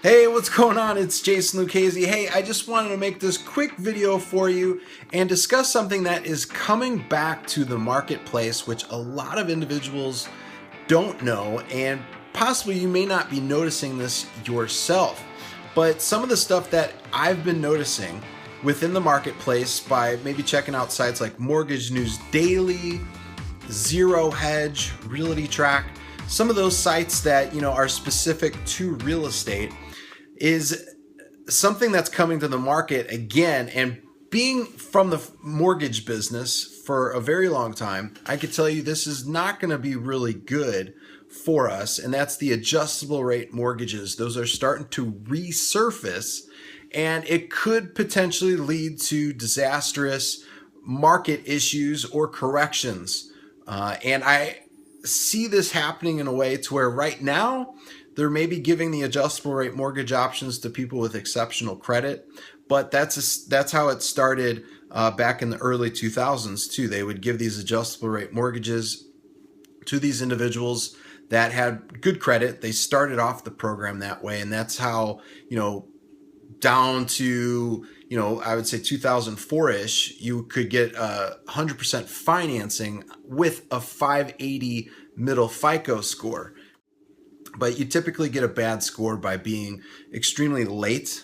Hey, what's going on? It's Jason Lucchesi. Hey, I just wanted to make this quick video for you and discuss something that is coming back to the marketplace, which a lot of individuals don't know, and possibly you may not be noticing this yourself. But some of the stuff that I've been noticing within the marketplace by maybe checking out sites like Mortgage News Daily, Zero Hedge, Realty Track, some of those sites that are specific to real estate, is something that's coming to the market again. And being from the mortgage business for a very long time, I could tell you this is not going to be really good for us, and that's the adjustable rate mortgages. Those are starting to resurface, and it could potentially lead to disastrous market issues or corrections. And I see this happening in a way to where right now they're maybe giving the adjustable rate mortgage options to people with exceptional credit, but that's how it started back in the early 2000s too. They would give these adjustable rate mortgages to these individuals that had good credit. They started off the program that way, and that's how, down to, I would say 2004-ish, you could get 100% financing with a 580 middle FICO score. But you typically get a bad score by being extremely late,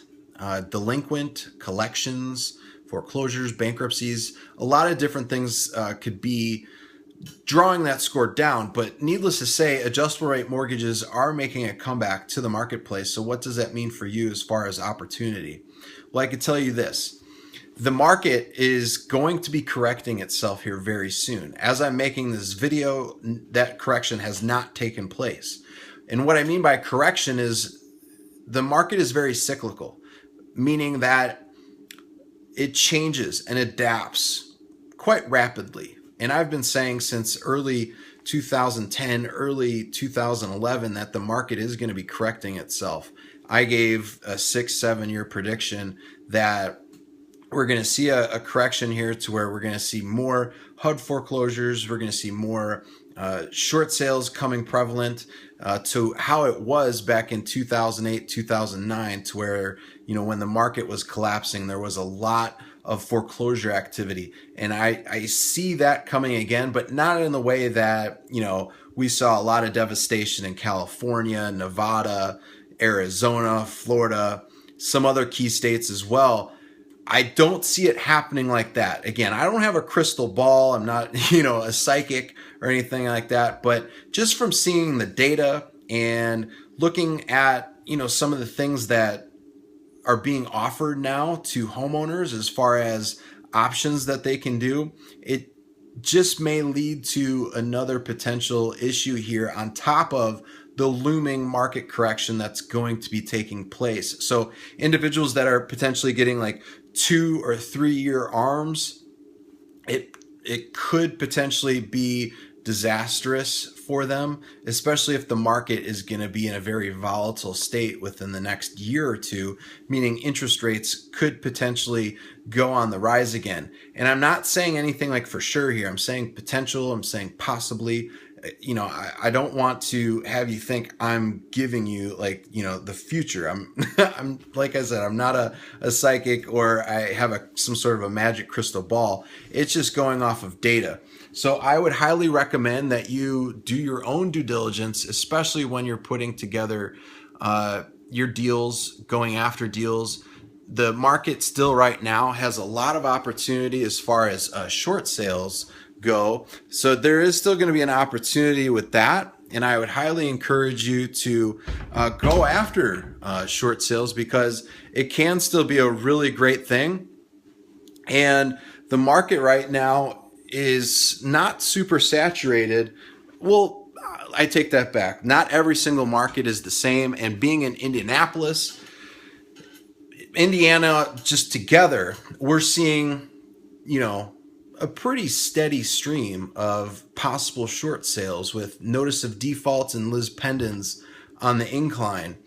delinquent, collections, foreclosures, bankruptcies. A lot of different things could be drawing that score down. But needless to say, adjustable rate mortgages are making a comeback to the marketplace. So what does that mean for you as far as opportunity? Well, I can tell you this. The market is going to be correcting itself here very soon. As I'm making this video, that correction has not taken place. And what I mean by correction is the market is very cyclical, meaning that it changes and adapts quite rapidly. And I've been saying since early 2010, early 2011, that the market is going to be correcting itself. I gave a 6-7 year prediction that we're going to see a correction here to where we're going to see more HUD foreclosures. We're going to see more short sales coming prevalent to how it was back in 2008, 2009, to where, when the market was collapsing, there was a lot of foreclosure activity. And I see that coming again, but not in the way that, we saw a lot of devastation in California, Nevada, Arizona, Florida, some other key states as well. I don't see it happening like that. Again, I don't have a crystal ball. I'm not, a psychic or anything like that. But just from seeing the data and looking at, some of the things that are being offered now to homeowners as far as options that they can do, it just may lead to another potential issue here on top of the looming market correction that's going to be taking place. So individuals that are potentially getting like 2 or 3 year arms, it could potentially be disastrous for them, especially if the market is going to be in a very volatile state within the next year or two, meaning interest rates could potentially go on the rise again. And I'm not saying anything like for sure here. I'm saying potential. I'm saying possibly. I don't want to have you think I'm giving you the future. I'm like I said, I'm not a psychic or I have some sort of a magic crystal ball. It's just going off of data. So I would highly recommend that you do your own due diligence, especially when you're putting together your deals, going after deals. The market still right now has a lot of opportunity as far as short sales go. So there is still going to be an opportunity with that. And I would highly encourage you to go after short sales because it can still be a really great thing. And the market right now is not super saturated. Well, I take that back. Not every single market is the same. And being in Indianapolis, Indiana, just together, we're seeing, a pretty steady stream of possible short sales with notice of defaults and Liz Pendens on the incline.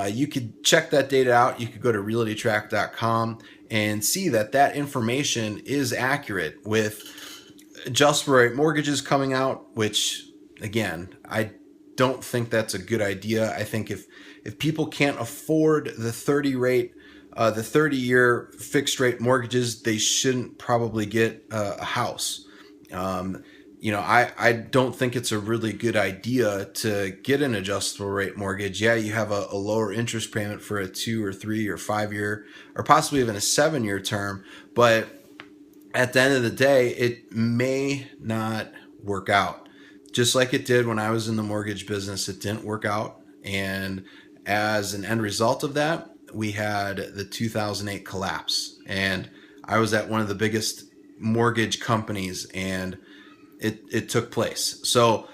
You could check that data out. You could go to realtytrack.com and see that information is accurate with adjustable rate mortgages coming out, which again, I don't think that's a good idea. I think if people can't afford the 30-year fixed rate mortgages, they shouldn't probably get a house. I don't think it's a really good idea to get an adjustable rate mortgage. Yeah, you have a lower interest payment for a 2 or 3 or 5 year, or possibly even a 7-year term, but at the end of the day, it may not work out. Just like it did when I was in the mortgage business, it didn't work out. And as an end result of that, we had the 2008 collapse. And I was at one of the biggest mortgage companies, and it took place. So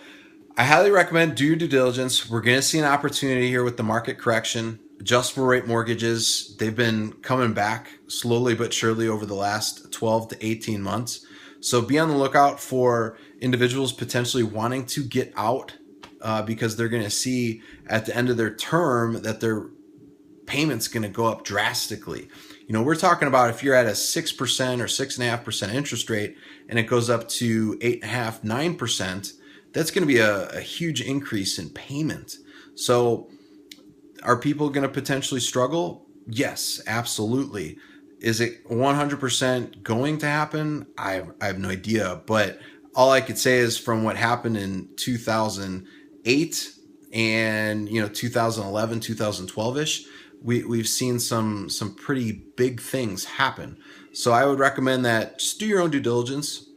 I highly recommend do your due diligence. We're going to see an opportunity here with the market correction. Adjustable rate mortgages, they've been coming back slowly but surely over the last 12 to 18 months. So be on the lookout for individuals potentially wanting to get out because they're going to see at the end of their term that their payment's going to go up drastically. We're talking about if you're at a 6% or 6.5% interest rate and it goes up to 8.5%, 9%, that's going to be a huge increase in payment. So are people going to potentially struggle? Yes, absolutely. Is it 100% going to happen? I have no idea. But all I could say is from what happened in 2008 and 2011, 2012-ish, we've seen some pretty big things happen. So I would recommend that just do your own due diligence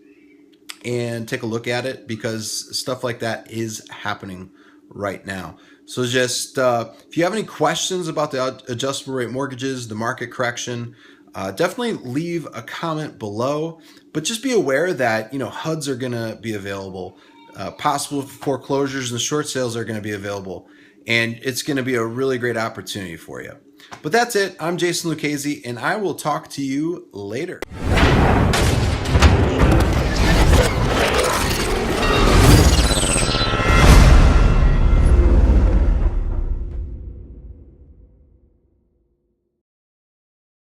and take a look at it, because stuff like that is happening right now. So just if you have any questions about the adjustable rate mortgages, the market correction, definitely leave a comment below. But just be aware that HUDs are going to be available, possible foreclosures and short sales are going to be available, and it's going to be a really great opportunity for you. But that's it. I'm Jason Lucchesi, and I will talk to you later.